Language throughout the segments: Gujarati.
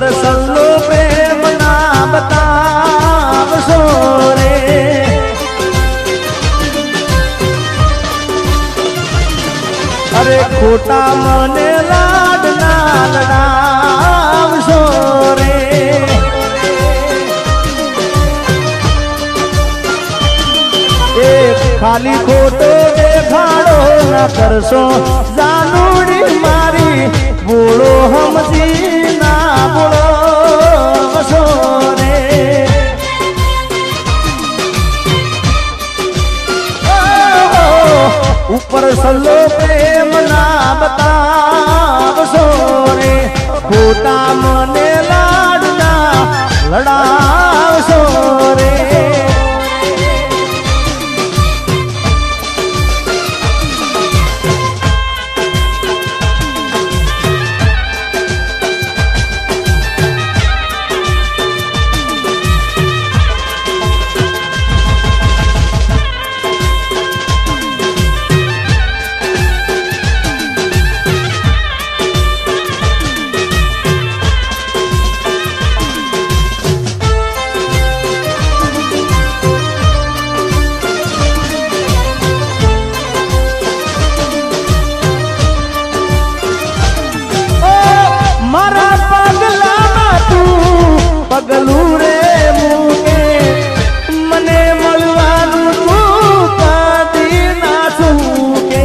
ઉપર સલ્લો પ્રેમ ના બતાવશો રે અરે ખોટા મને લાડ ના લડાવશો રે ખાલી ખોટો દેખાડો ના કરશો જાનુડી મારી બોલો હમજી ના બોલો વસો રે ઉપર સલ્લો પ્રેમ ના બતાવશો રે ખોટા મને લાડ ના લડાવશો રે પગલું રે મૂકે મને મળવાનું તું કદી ના ચૂકે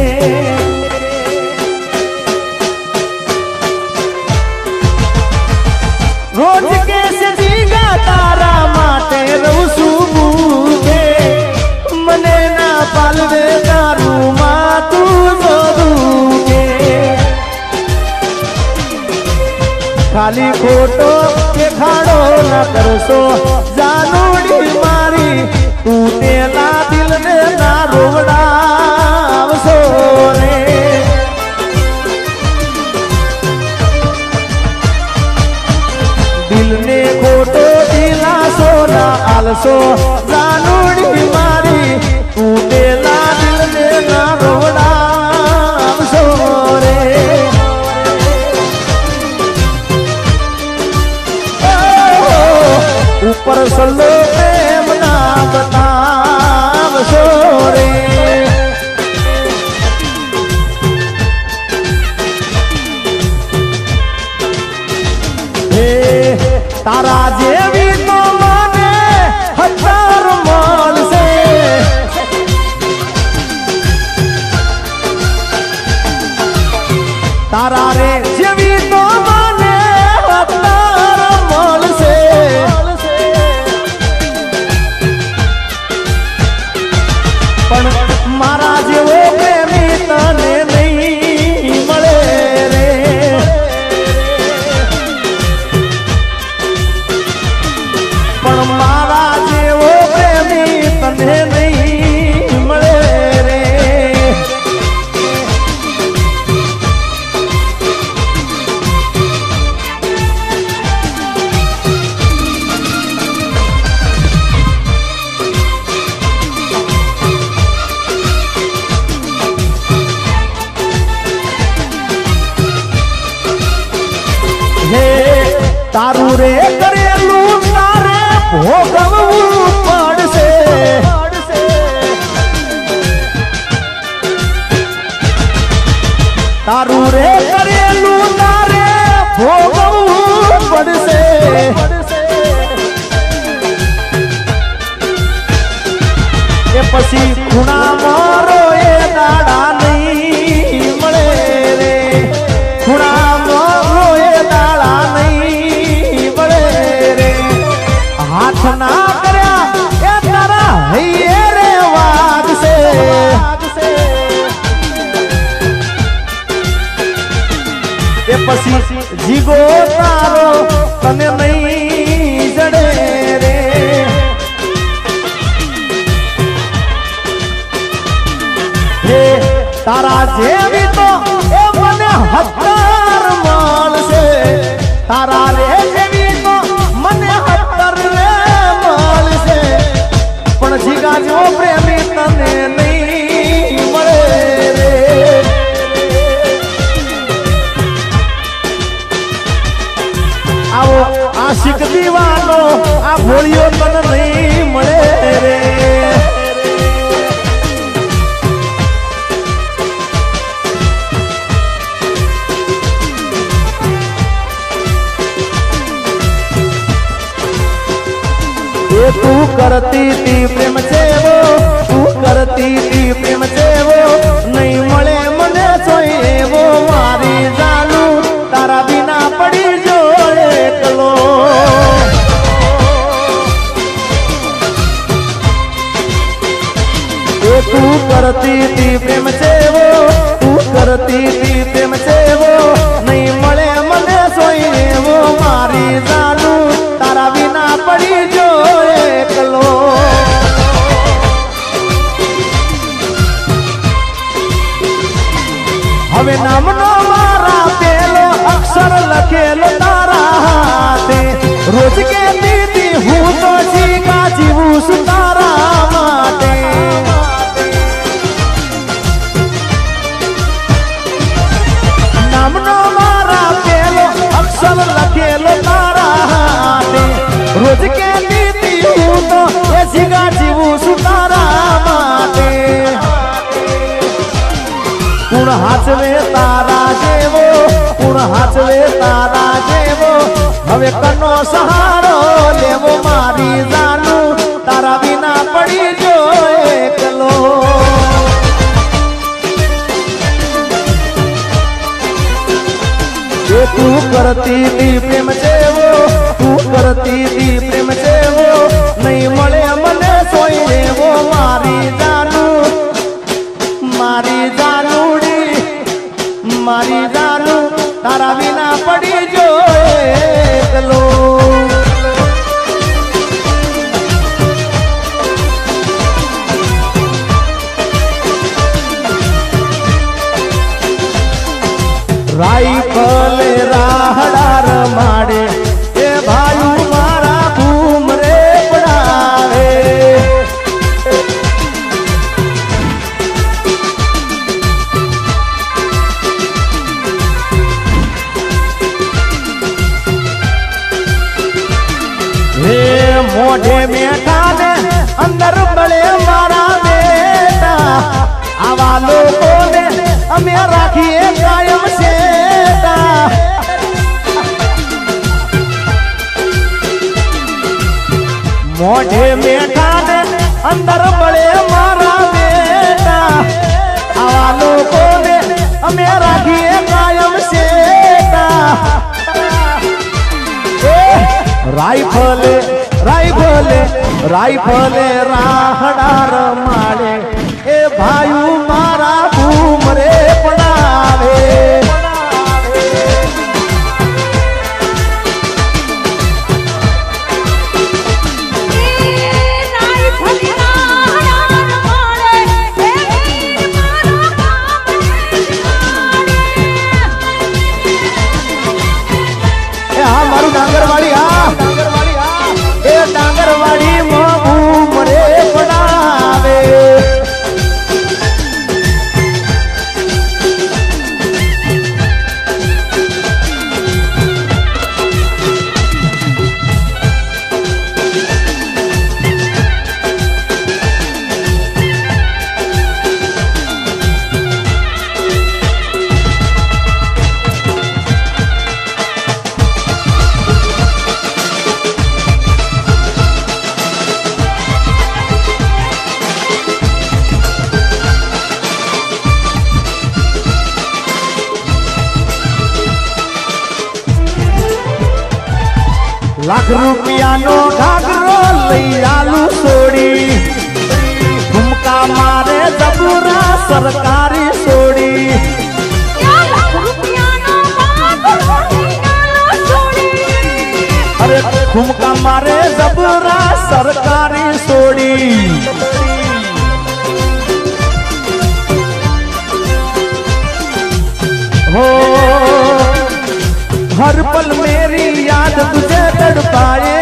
રોજ કેસે જીગા તારા માટે રહું છું ભૂખે મને ના પાલવે તારું માં તું જોડું કે ખાલી ખોટો દેખાડો ના કરશો જાનુડી મારી તૂટેલા દિલને ના રોવડાવશો રે દિલને ખોટો દિલાસો ના આલશો જાનુડી મારી તૂટેલા દિલને ના રોવડાવશો રે ઉપર સલ્લો પ્રેમ ના બતાવશો રે હે તારા જેવી તો મને હજાર મળશે તારા રે જેવી તો મને હજાર મળશે પણ મારા જેવો પ્રેમી તને નહીં મળે રે પણ મારા જેવો પ્રેમી તને નહીં મળે રે તારું રે કરેલું તારે ભોગવવું પડશે તારું રે કરેલું તારે ભોગવવું પડશે એ પછી ખૂણા મારો એ દાડા નહીં મળે રે ખૂણા મારો એ દાડા નહીં મળે રે હાથ ના કર્યા એ તારા હૈયે રે વાગશે એ પછી જીગો તારો તને નહીં જડે રે હે તારા જેવી તો એ મને હજાર મળશે તારા રે જેવી તો મને હજાર રે મળશે પણ જીગા જેવો પ્રેમી તને નહીં મળે રે આવો આશિક દીવાનો આ ભોળિયો તન નહીં મળે રે તું કરતી તી પ્રેમ સેવો તું કરતી તી પ્રેમ સેવો નહીં મળે મને સોય એવો મારી જાનું તારા વિના પડી જો એકલો તું કરતી તી પ્રેમ સેવો તું કરતી તી પ્રેમ સેવો નહીં મળે મને સોય એવો મારી જાનું તારા વિના પડી જો એકલો હવે નામનો મારા પેલો અક્ષર લખેલો તારા હાથે રોજ કે દીદી હું તો જીગા જીવું છું તારા માટે નામનો મારા પેલો અક્ષર લખેલો તારા હાથે રોજ કે દીદી હું તો જીગા જીવું છું તારા માટે કુણ હાચવે તારા જેવો કુણ હાચવે તારા જેવો હવે કનો સહારો લેવો મારી જાનું તારા વિના પડી જો એકલો તું કરતી તી પ્રેમ જેવો તું કરતી તી પ્રેમ જેવો નહીં મળે મને સોય લેવો મારી જાનું મારી જાનુડી મારી જાનું તારા વિના પડી જો એકલો રાઈફલ રાહડાર માડે એ ભાઈ મારા ભૂમ રે પડાવે મોઢે મેઠા ને અંદર બળે મારા બેટા આવા લોકોને અમે રાખીએ કાયમ સેટા મોઢે મેઠા ને અંદર બળે મારા બેટા આવા લોકોને અમે રાખીએ કાયમ સેટા રાઈફલે રાઈફલે રાઈફલે રાહડાર માડે એ ભાઈ મારા ભૂમ રે પડાવે મારું ડાંગરવાડી એ ડાંગરવાડી માં ભૂમ રે પડાવે लाख रुपया नो घाघरो लई आलू सोड़ी ठुमका मारे जबूरा सरकारी सोड़ी अरे ठुमका मारे जबूरा सरकारी सोड़ी हो हर पल मेरी याद तुझे तड़पाए